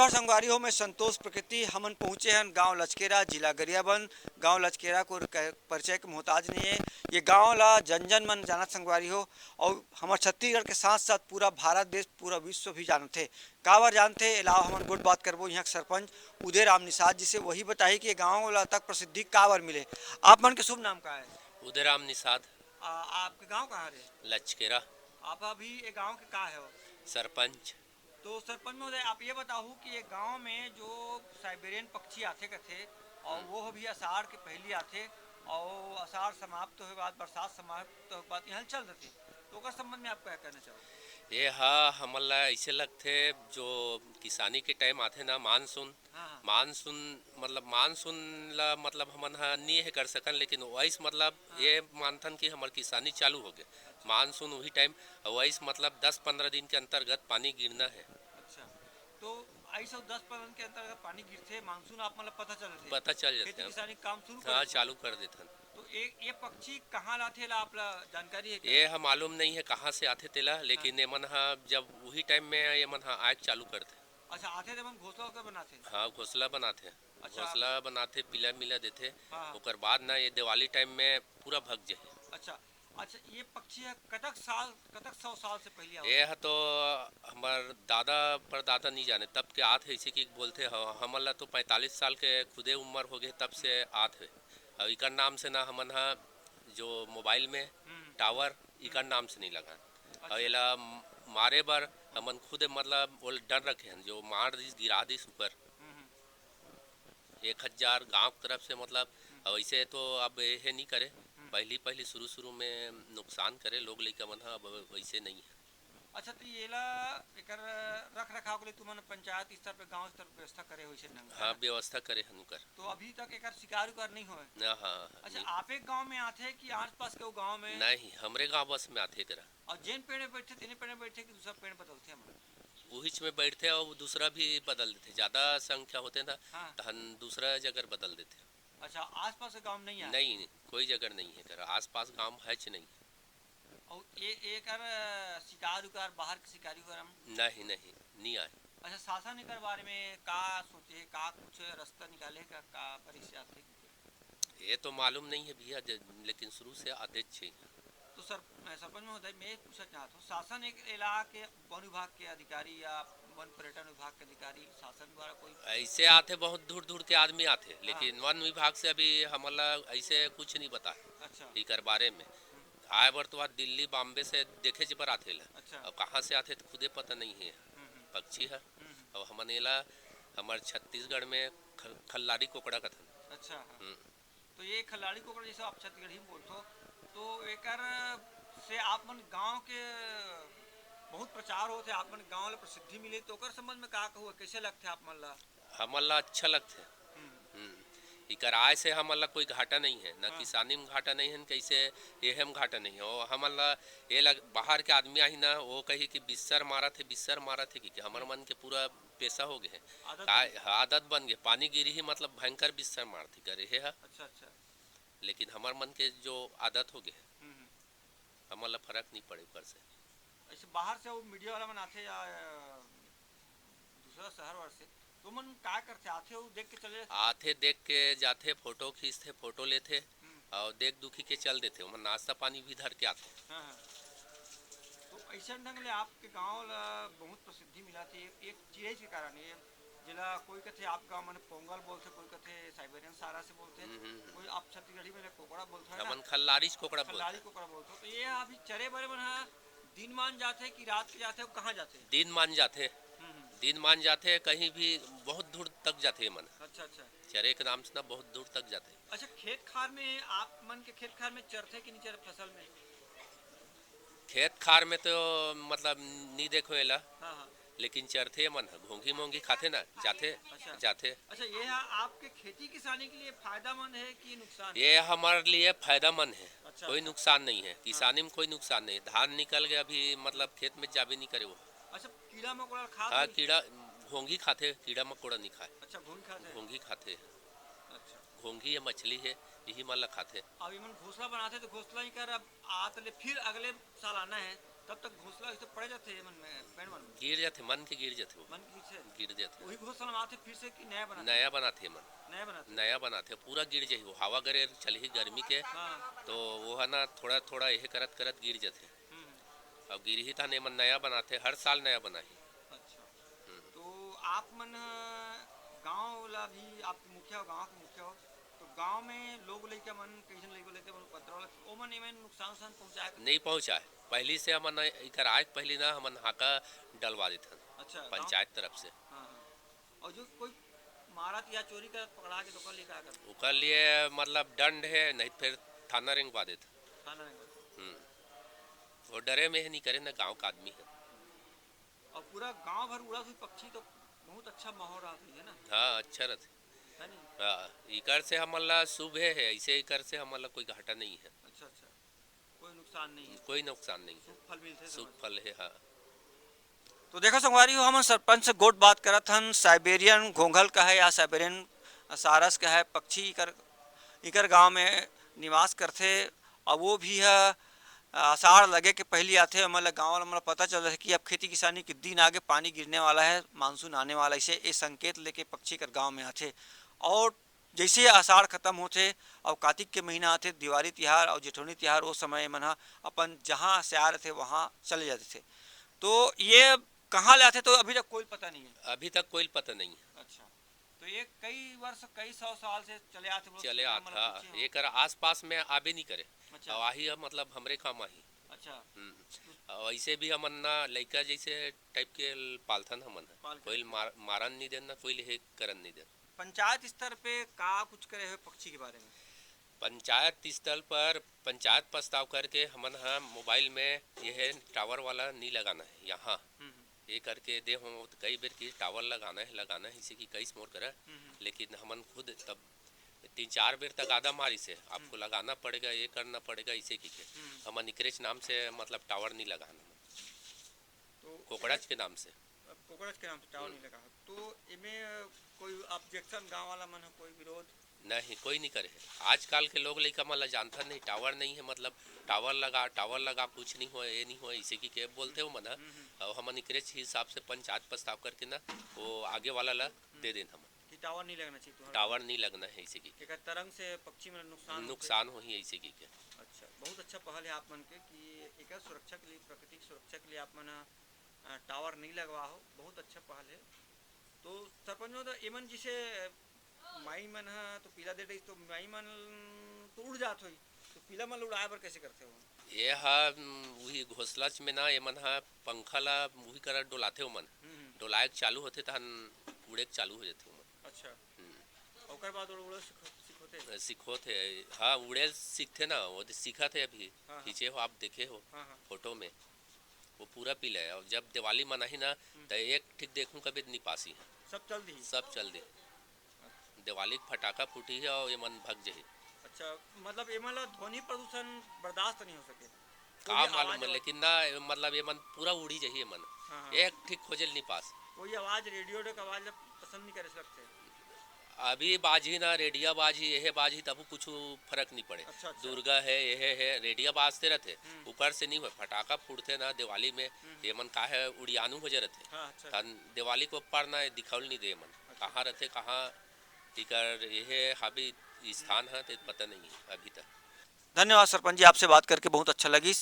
नमस्कार संगवारी हो, मैं संतोष प्रकृति। हमन पहुँचे हैं गांव लचकेरा, जिला गरियाबंद। गांव लचकेरा को परिचय के मोहताज नहीं है। ये गांव ला जन जन मन जानत संगवारी हो। और हमारे छत्तीसगढ़ के साथ साथ पूरा भारत देश, पूरा विश्व भी जानते। काबर जानते अलावा हमन गुड बात करबो यहाँ के सरपंच उदय राम निषाद जी से। वही बताई कि गाँव ला तक प्रसिद्धि काबर मिले। आप मन के शुभ नाम का है? उदयराम निषाद। आपके गाँव कहाँ है? लचकेरा। आप अभी ये गाँव के का है? सरपंच। तो सरपंच महोदय, आप ये बताओ कि ये गांव में जो साइबेरियन पक्षी आते कथे और वो भी अषाढ़ के पहली आते और अषाढ़ समाप्त होने बाद, बरसात समाप्त होने बाद यहाँ चल देते, तो उसका संबंध में आप क्या कहना चाहोगे? ये हमला ऐसे लगते जो किसानी के टाइम आते ना मानसून। हाँ हाँ मानसून ला मतलब हमन नहीं है कर सकन, लेकिन वैस मतलब हाँ। ये मानथन कि हमार किसानी चालू हो गए अच्छा मानसून वही टाइम। वैस मतलब 10-15 दिन के अंतर्गत पानी गिरना है। अच्छा। तो ऐसा 10-15 के अंतर्गत पानी गिरते मानसून आप मतलब पता चल देते, पता चल खेती जाते हैं। किसानी काम शुरू कर हाँ, देते। चालू कर देथन। तो एक ये पक्षी कहाँ लाते ला आप ला जानकारी है क्या? ये हम मालूम नहीं है कहाँ से आते तेला, हाँ। लेकिन ये मन जब वही टाइम में ये मन आग चालू करते। अच्छा, आते थे हम घोंसला होकर बनाते। हाँ, घोंसला बनाते। अच्छा। घोंसला बनाते, पीला मिला देते। हाँ हाँ। ओकर बाद ना ये दिवाली टाइम में पूरा भग जाए। अच्छा अच्छा। ये पक्षी है कतक सौ साल से पहले आओ? ये है तो हमार दादा परदादा नहीं जाने तब के आत है, इसी की बोलते हो हमला तो 45 साल के खुदे उम्र हो गए तब से आत है। और इकर नाम से ना हमन जो मोबाइल में हम्म। टावर इकर नाम से नहीं लगा। और अच्छा। एला मारे बर हमन खुद मतलब वो डर रखे हैं जो मार दिस गिरा दिस ऊपर हम्म। 1000 गांव की तरफ से मतलब। हम्म। अब ऐसे तो अब ये नहीं करे। हम्म। पहली शुरू में नुकसान करे लोग, लेकिन मन अब वैसे नहीं है। अच्छा, तो ये ला एकर रख रखाव के लिए तुमने पंचायत स्तर पे, गांव स्तर पे व्यवस्था करे हुई है नंगा, है हाँ, ना? व्यवस्था करे हनुकर। तो अभी तक एकर शिकार उकार नहीं हुए? ना, हाँ, अच्छा, नहीं। आप एक गांव में आते हैं कि आस पास के गांव में? नहीं, हमरे गांव बस में आते करा। और जैन पेड़ में बैठे तेने पेड़ में बैठे कि दूसरा पेड़ बदलते हम? वहीच में बैठते और दूसरा भी बदल देते। ज्यादा संख्या होते ना हाँ। तो हम दूसरा जगह बदल देते। अच्छा, आस पास के गाँव में नहीं आए? नहीं, कोई जगह नहीं है करा, आस पास गांव है च नहीं। और ये एकर शिकार उकार बाहर के शिकारी उकार हम? नहीं आए। अच्छा, शासन एकर बारे में का सोचे, का कुछ रास्ता निकाले का परीक्षा थे? ये तो मालूम नहीं है भैया, लेकिन शुरू से आदेश छे। तो सर, सरपंच महोदय, मैं पूछना चाहता हूँ, शासन एक इलाके वन विभाग के अधिकारी या वन पर्यटन विभाग के अधिकारी शासन द्वारा कोई? ऐसे आते बहुत दूर दूर के आदमी आते, हाँ। लेकिन वन विभाग से अभी हमला ऐसे कुछ नहीं बता अच्छा। इकर बारे में। आए बार तो दिल्ली बॉम्बे से देखे जबर आते ला। अच्छा। अब कहाँ से आते तो खुदे पता नहीं है। पक्षी है। अब हमनेला हमारे छत्तीसगढ़ में खल्लारी कोकड़ा कथन। अच्छा। हाँ। तो ये खिलाड़ी को जैसे आप छत्तीसगढ़ी में बोलते हो, तो एकर से आप मन गांव के बहुत प्रचार होते, आप मन गांव ला प्रसिद्धि मिले, तो ओकर संबंध में का कहू, कैसे लगते आप मन ला? हमला अच्छा लगते। हम्म। इकर आय से हमला कोई घाटा नहीं है, न हाँ। किसानी में घाटा नहीं है, कैसे ये में घाटा नहीं है। और हमला ये लग बाहर के आदमी आई ना, वो कही कि बिस्सर मारा थे कि हमर मन के पूरा पेशा हो गए आदत बन गई। आदत बन गए। पानी गिरी ही मतलब भयंकर बिस्सर मारती करे है। अच्छा अच्छा। लेकिन हमार मन के जो आदत हो गए हम्म। हमला फर्क नहीं पड़े ऊपर से। ऐसे बाहर से वो मीडिया वाला मन आते या दूसरा शहर वार से, तो मन का करते आते हो देख के चले जाते? आते देख के जाते, फोटो खींचते, फोटो लेते हम्म। और देख दुखी के चल देते। वहाँ नाश्ता पानी भी धर के आते। हाँ हाँ। तो ऐसा ढंग ले आपके गांव ला बहुत प्रसिद्धि मिला थी एक चिड़ै के कारण। ये जिला कोई कथे आप गांव में पोंगल बोलते, कोई कथे साइबेरियन सारा से बोलते, कोई आप छत्तीसगढ़ी में कोकड़ा बोलते है ना? हमन खल्लारी कोकड़ा खल्लारी बोलते। कोकड़ा बोलते हो। तो ये अभी चरे बरे मन दिन मान जाते कि रात के जाते, कहाँ जाते? दिन मान जाते। हम्म। दिन मान जाते, कहीं भी बहुत दूर तक जाते मन। अच्छा अच्छा। चरे के नाम से ना बहुत दूर तक जाते। अच्छा, खेत खार में आप मन के खेत खार में चरते कि नहीं चरते फसल में? खेत खार में तो मतलब नहीं देखो एला, हाँ हाँ। लेकिन चरथे मन घोंघी मोंघी खाते ना जाते। अच्छा जाते। अच्छा। ये आपके खेती किसानी के लिए फायदामंद है कि नुकसान? ये हमारे लिए फायदामंद है। अच्छा कोई अच्छा। नुकसान नहीं है, हाँ। किसानी में कोई नुकसान नहीं। धान निकल गया अभी मतलब खेत में जाबे नहीं करे वो। अच्छा, कीड़ा मकोड़ा खा हाँ, तो? कीड़ा घोंघी खाते, कीड़ा मकोड़ा नहीं खाए। अच्छा, घून खाते हैं। घोंघी खाते। अच्छा। घोंघी या मछली है, यही माला खाते। अब इमन घोंसला बनाते तो घोंसला ही कर, अब आत ले फिर अगले साल आना है, तब तक घोंसला इसे पड़े जाते मन में पेड़ मन में गिर जाते, मन के गिर जाते, वो मन की से गिर जाते। वही घोंसला में आते फिर से कि नया बनाते नया बनाते मन, नया बनाते नया बनाते पूरा गिर जाही, वो हवा करे चली गर्मी के, हाँ तो वो है ना थोड़ा थोड़ा यह करत करत गिर जाते। हम्म, अब गिर ही था ने मन नया बनाते, हर साल नया बना ही। अच्छा तो आप मन गांव ला भी आप मुखिया हो गांव के मुखिया हो तो गांव में लोग लइका मन कैसन लइका लेके मन पत्थर ओ मन एमन नुकसान उसान पहुंचाए नहीं पहुँचा है, पहली से हमन इकर आज पहली ना हमन हाका डलवा देते अच्छा पंचायत तरफ से। हाँ हाँ और जो कोई मारत या चोरी कर पकड़ा के तो कर लेकर आकर उकर लिए मतलब दंड है, नहीं फिर थाना रिंगवा देते। थाना नहीं करते। वो डरे में ही नहीं करे ना, गांव का आदमी है। और पूरा गांव भर उड़ा हुई पक्षी तो बहुत अच्छा माहौल रहती है ना हाँ अच्छा रहते। है नहीं हाँ इकर से हमला शुभ है, ऐसे इकर से हमला कोई घाटा नहीं है, अच्छा अच्छा कोई नुकसान नहीं है कोई नुकसान नहीं है, शुभ फल मिलते हैं शुभ समझ। फल है। हाँ तो देखो संगवारी हो हम सरपंच से गोट बात करत हन साइबेरियन घोंघल का है या साइबेरियन सारस का है पक्षी इकर गांव में निवास करथे और वो भी है आषाढ़ लगे के पहली आते मतलब गाँव वाला मतलब पता चल रहा है कि अब खेती किसानी के दिन आगे पानी गिरने वाला है, मानसून आने वाला है, इसे ये संकेत लेके पक्षी कर गांव में आते और जैसे आषाढ़ खत्म होते और कार्तिक के महीना आते दिवाली तिहार और जेठौनी तिहार वो समय मन अपन जहाँ से आ रहे थे वहाँ चले जाते थे। तो ये कहाँ ले आते तो अभी तक कोई पता नहीं है। अभी तक कोई पता नहीं है। अच्छा तो ये कई वर्ष कई सौ साल से चले आते चले आता एक आस पास में आबे नहीं करे। अच्छा आही मतलब हमरे काम आही। अच्छा और ऐसे भी हमन ना लड़का जैसे टाइप के पालथन हमन पाल कोई मारन नहीं देना, कोई ले करन नहीं देना। पंचायत स्तर पे का कुछ करे हुए पक्षी के बारे में पंचायत स्तर पर पंचायत प्रस्ताव करके हमन मोबाइल में यह टावर वाला नहीं लगाना है यहाँ, ये करके दे हम कई बार की टावर लगाना है इसी की कई मोर करा, लेकिन हमन खुद तब 3-4 बार तक आधा मारी से आपको लगाना पड़ेगा, ये करना पड़ेगा, इसे की हमन इकरेज नाम से मतलब टावर नहीं लगाना, तो कोकड़च के नाम से कोकरच के नाम से टावर नहीं लगा तो इनमें कोई ऑब्जेक्शन गांव वाला मन कोई विरोध नहीं, कोई नहीं करे। आजकल के लोग लइका मन जानता नहीं टावर नहीं है, मतलब टावर लगा कुछ नहीं हो, ये नहीं हो, इसे की के बोलते हो मन। और हमन इकरेज हिसाब से पंचायत प्रस्ताव करके ना वो आगे वाला ला दे देन हमन कि टावर नहीं लगना चाहिए टावर नहीं लगना है इसे की के तरंग से पक्षी में नुकसान हो ही ऐसे की के। अच्छा बहुत अच्छा पहल है आप मन के कि एक सुरक्षा के लिए प्राकृतिक सुरक्षा के लिए आप मन टावर नहीं लगवा हो, बहुत अच्छा पहल है। तो सरपंच तो एमन जिसे माई मन तो पीला दे रही तो माई मन तो उड़ जात हुई तो पीला मन उड़ाए बर कैसे करते हो ये वही घोसला में ना ये मन पंखा ला वही कर डोलाते हो मन, डोलाए चालू होते तहन उड़े चालू हो जाते हो मन। अच्छा ओकर बाद उड़े सीखोते हाँ उड़े सीखते ना, वो सीखा थे अभी हाँ, खींचे हो आप देखे हो हाँ, फोटो में वो पूरा पीला है। और जब दिवाली मनाही ना तो एक ठीक देखूं कभी नहीं पासी है, सब चल दी दिवाली फटाका फूटी है और ये मन भग जाही। अच्छा मतलब ये मतलब ध्वनि प्रदूषण बर्दाश्त नहीं हो सके का मालूम है, लेकिन ना मतलब ये मन पूरा उड़ी जाही मन। हाँ, एक ठीक खोजल नहीं पास कोई आवाज रेडियो का आवाज पसंद नहीं करे सकते अभी बाजी ना रेडिया बाजी यह बाजी तब कुछ फर्क नहीं पड़े। अच्छा। दुर्गा है यह है रेडिया बाजते रहते ऊपर से नहीं हुए फटाका फूटते ना दिवाली में ये मन का है उड़ियानू हो जाते। हाँ, अच्छा। दिवाली को ऊपर ना दिखावल नहीं दे मन कहाँ रहते कहाँ टिकर यह हाबी स्थान है तो पता नहीं है अभी तक। धन्यवाद सरपंच जी, आपसे बात करके बहुत अच्छा लगी।